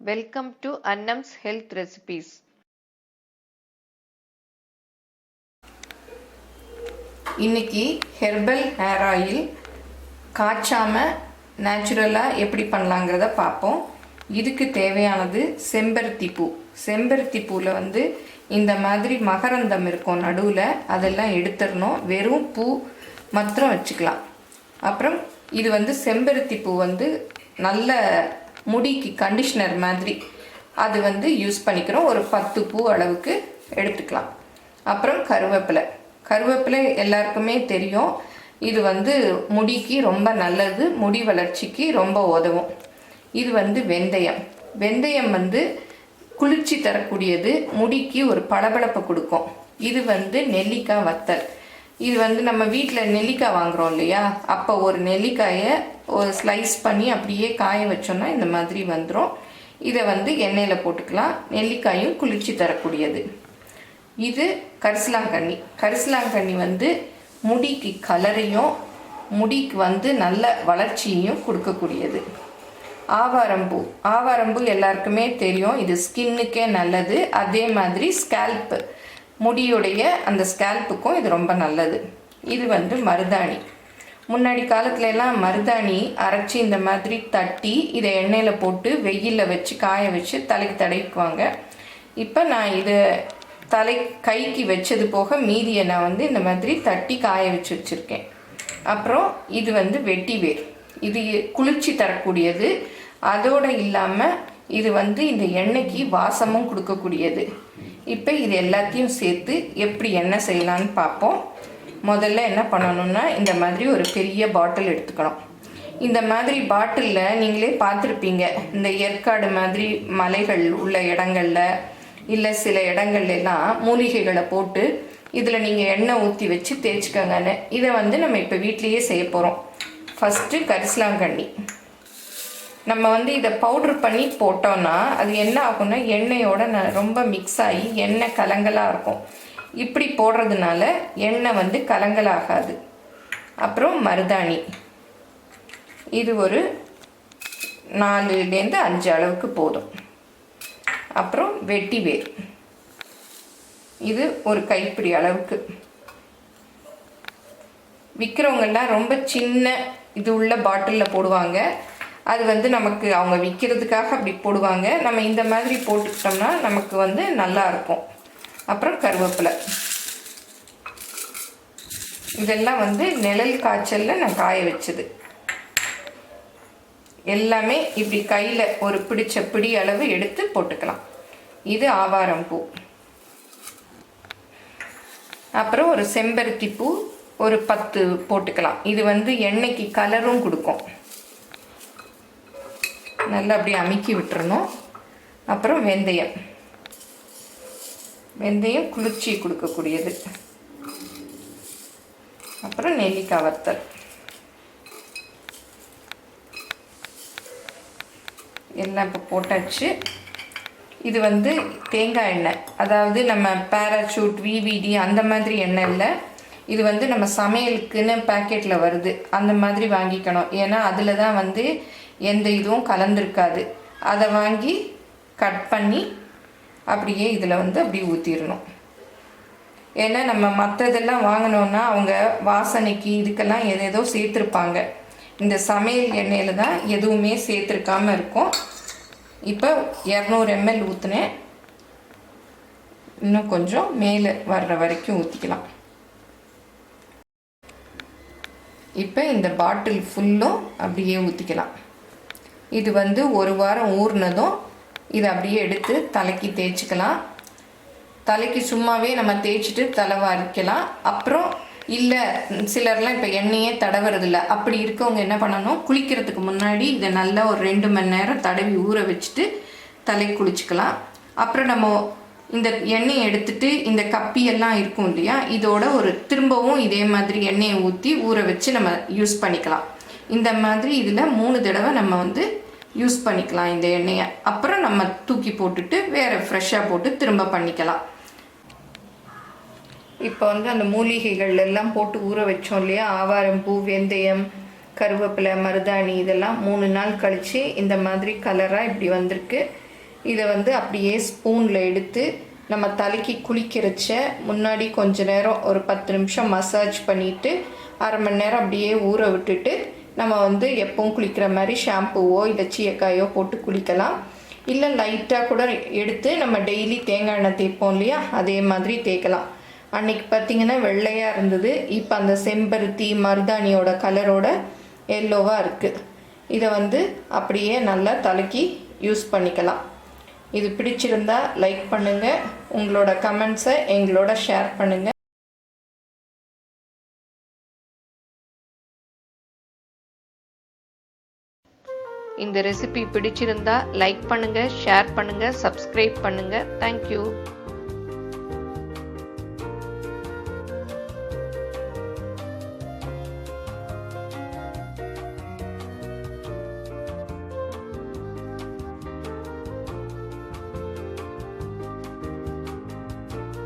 Welcome to Annam's Health Recipes. இன்னைக்கு herbal hair oil காய்ச்சாமல் நேச்சுரலாக எப்படி பண்ணலாங்கிறத பார்ப்போம். இதுக்கு தேவையானது செம்பருத்தி பூ. செம்பருத்தி பூவில் இந்த மாதிரி மகரந்தம் இருக்கும் நடுவில், அதெல்லாம் எடுத்துடணும். வெறும் பூ மாத்திரம் வச்சுக்கலாம். அப்புறம் இது செம்பருத்தி பூ நல்ல முடிக்கு கண்டிஷ்னர் மாதிரி அது யூஸ் பண்ணிக்கிறோம். ஒரு 10 பூ அளவுக்கு எடுத்துக்கலாம். அப்புறம் கருவேப்பிலை எல்லாருக்குமே தெரியும். இது முடிக்கு ரொம்ப நல்லது, முடி வளர்ச்சிக்கு ரொம்ப உதவும். இது வெந்தயம் குளிர்ச்சி தரக்கூடியது, முடிக்கு ஒரு பளபளப்பை கொடுக்கும். இது நெல்லிக்காய் வத்தல். இது நம்ம வீட்டில் நெல்லிக்காய் வாங்குகிறோம் இல்லையா, அப்போ ஒரு நெல்லிக்காயை ஒரு ஸ்லைஸ் பண்ணி அப்படியே காய வச்சோன்னா இந்த மாதிரி வந்துடும். இதை எண்ணெயில் போட்டுக்கலாம். நெல்லிக்காயும் குளிர்ச்சி தரக்கூடியது. இது கரிசலாங்கண்ணி முடிக்கு கலரையும் முடிக்கு நல்ல வளர்ச்சியையும் கொடுக்கக்கூடியது. ஆவாரம்பூ எல்லாருக்குமே தெரியும், இது ஸ்கின்னுக்கே நல்லது. அதே மாதிரி ஸ்கேல்ப்பு, முடியுடைய அந்த ஸ்கேல்ப்புக்கும் இது ரொம்ப நல்லது. இது மருதாணி. முன்னாடி காலத்துல எல்லாம் மருதாணி அரைச்சி இந்த மாதிரி தட்டி இதை எண்ணெயில் போட்டு வெயிலில் வச்சு காய வச்சு தலைக்கு தடவிக்குவாங்க. இப்போ நான் இதை கைக்கு வச்சது போக மீதியை நான் இந்த மாதிரி தட்டி காய வச்சுருக்கேன். அப்புறம் இது வெட்டிவேர். இது குளிர்ச்சி தரக்கூடியது. அதோடு இல்லாமல் இது இந்த எண்ணெய்க்கு வாசமும் கொடுக்கக்கூடியது. இப்போ இது எல்லாத்தையும் சேர்த்து எப்படி எண்ணெய் செய்யலான்னு பார்ப்போம். முதல்ல என்ன பண்ணணும்னா, இந்த மாதிரி ஒரு பெரிய பாட்டில் எடுத்துக்கணும். இந்த மாதிரி பாட்டிலில் நீங்களே பார்த்துருப்பீங்க, இந்த ஏற்காடு மாதிரி மலைகள் உள்ள இடங்கள்ல இல்லை சில இடங்கள்லாம் மூலிகைகளை போட்டு இதில் நீங்கள் எண்ணெய் ஊற்றி வச்சு தேய்ச்சிக்கோங்கன்னு. இதை நம்ம இப்போ வீட்லேயே செய்ய போகிறோம். ஃபஸ்ட்டு கரிசலாங்கண்ணி நம்ம இதை பவுட்ரு பண்ணி போட்டோன்னா அது என்ன ஆகும்னா, எண்ணெயோட ரொம்ப மிக்ஸ் ஆகி எண்ணெய் கலங்கலாக இருக்கும். இப்படி போடுறதுனால எண்ணெய் கலங்கலாகாது. அப்புறம் மருதாணி, இது ஒரு 4லேருந்து 5 அளவுக்கு போதும். அப்புறம் வெட்டிவேர், இது ஒரு கைப்பிடி அளவுக்கு. விற்கிறவங்கெல்லாம் ரொம்ப சின்ன இது உள்ள பாட்டிலில் போடுவாங்க. அது நமக்கு அவங்க விற்கிறதுக்காக அப்படி போடுவாங்க. நம்ம இந்த மாதிரி போட்டுக்கிட்டோம்னா நமக்கு நல்லா இருக்கும். அப்புறம் கருவேப்பிலை, இதெல்லாம் நிழல் காய்ச்சலில் நான் காய வச்சது. எல்லாமே இப்படி கையில் ஒரு பிடிச்ச பிடி அளவு எடுத்து போட்டுக்கலாம். இது ஆவாரம்பூ. அப்புறம் ஒரு செம்பருத்தி பூ ஒரு 10 போட்டுக்கலாம். இது எண்ணெய்க்கு கலரும் கொடுக்கும். நல்லா அப்படியே அமுக்கி விட்டுறணும். அப்புறம் வெந்தயம் குளிர்ச்சி கொடுக்கக்கூடியது. அப்புறம் நெல்லிக்காய் வத்தல். எல்லாம் இப்போ போட்டாச்சு. இது தேங்காய் எண்ணெய், அதாவது நம்ம பேராசூட், விவிடி அந்த மாதிரி எண்ணெய் இல்லை. இது நம்ம சமையலுக்குன்னு பேக்கெட்டில் வருது, அந்த மாதிரி வாங்கிக்கணும். ஏன்னா அதில் தான் எந்த இதுவும் கலந்துருக்காது. அதை வாங்கி கட் பண்ணி அப்படியே இதில் அப்படி ஊற்றிடணும். ஏன்னா நம்ம மற்றதெல்லாம் வாங்கினோன்னா அவங்க வாசனைக்கு இதுக்கெல்லாம் ஏதேதோ சேர்த்துருப்பாங்க. இந்த சமையல் எண்ணெயில் தான் எதுவுமே சேர்த்துருக்காமல் இருக்கும். இப்போ 200 ml ஊற்றினேன். இன்னும் கொஞ்சம் மேலே வர்ற வரைக்கும் ஊற்றிக்கலாம். இப்போ இந்த பாட்டில் ஃபுல்லும் அப்படியே ஊற்றிக்கலாம். இது 1 வாரம் ஊறினதும் இதை அப்படியே எடுத்து தலைக்கு தேய்ச்சிக்கலாம். தலைக்கு சும்மாவே நம்ம தேய்ச்சிட்டு தலை வாரிக்கலாம். அப்புறம் இல்லை சிலர்லாம் இப்போ எண்ணெயே தடவுறதில்ல, அப்படி இருக்கவங்க என்ன பண்ணணும், குளிக்கிறதுக்கு முன்னாடி இதை நல்லா ஒரு 2 மணி நேரம் தடவி ஊற வச்சுட்டு தலை குளிச்சுக்கலாம். அப்புறம் நம்ம இந்த எண்ணெயை எடுத்துட்டு இந்த கப்பியெல்லாம் இருக்கும் இல்லையா, இதோட திரும்பவும் இதே மாதிரி எண்ணெயை ஊற்றி ஊற வச்சு நம்ம யூஸ் பண்ணிக்கலாம். இந்த மாதிரி இதில் 3 தடவை நம்ம யூஸ் பண்ணிக்கலாம் இந்த எண்ணெயை. அப்புறம் நம்ம தூக்கி போட்டுட்டு வேறு ஃப்ரெஷ்ஷாக போட்டு திரும்ப பண்ணிக்கலாம். இப்போ அந்த மூலிகைகள் எல்லாம் போட்டு ஊற வச்சோம் இல்லையா, ஆவாரம்பூ, வெந்தயம், கருவேப்பிலை, மருதாணி, இதெல்லாம் 3 நாள் கழித்து இந்த மாதிரி கலராக இப்படி வந்திருக்கு. இதை வந்து அப்படியே ஸ்பூனில் எடுத்து நம்ம தலைக்கு குளிக்கிறச்ச முன்னாடி கொஞ்ச நேரம் ஒரு 10 நிமிஷம் மசாஜ் பண்ணிவிட்டு அரை மணி நேரம் அப்படியே ஊற விட்டுட்டு நம்ம வந்து எப்பவும் குளிக்கிற மாதிரி ஷாம்புவோ இல்லை சீயக்காயோ போட்டு குளிக்கலாம். இல்லை லைட்டாக கூட எடுத்து நம்ம டெய்லி தேங்காய் எண்ணெய் தேய்ப்போம் இல்லையா, அதே மாதிரி தேய்க்கலாம். அன்றைக்கி பார்த்திங்கன்னா வெள்ளையாக இருந்தது, இப்போ அந்த செம்பருத்தி மருதாணியோட கலரோட எல்லோவாக இருக்குது. இதை வந்து அப்படியே நல்லா தலைக்கு யூஸ் பண்ணிக்கலாம். இது பிடிச்சிருந்தா லைக் பண்ணுங்கள், உங்களோட கமெண்ட்ஸை எங்களோட ஷேர் பண்ணுங்கள். இந்த ரெசிபி பிடிச்சிருந்தா லைக் பண்ணுங்க, ஷேர் பண்ணுங்க, சப்ஸ்கிரைப் பண்ணுங்க. தேங்க்யூ.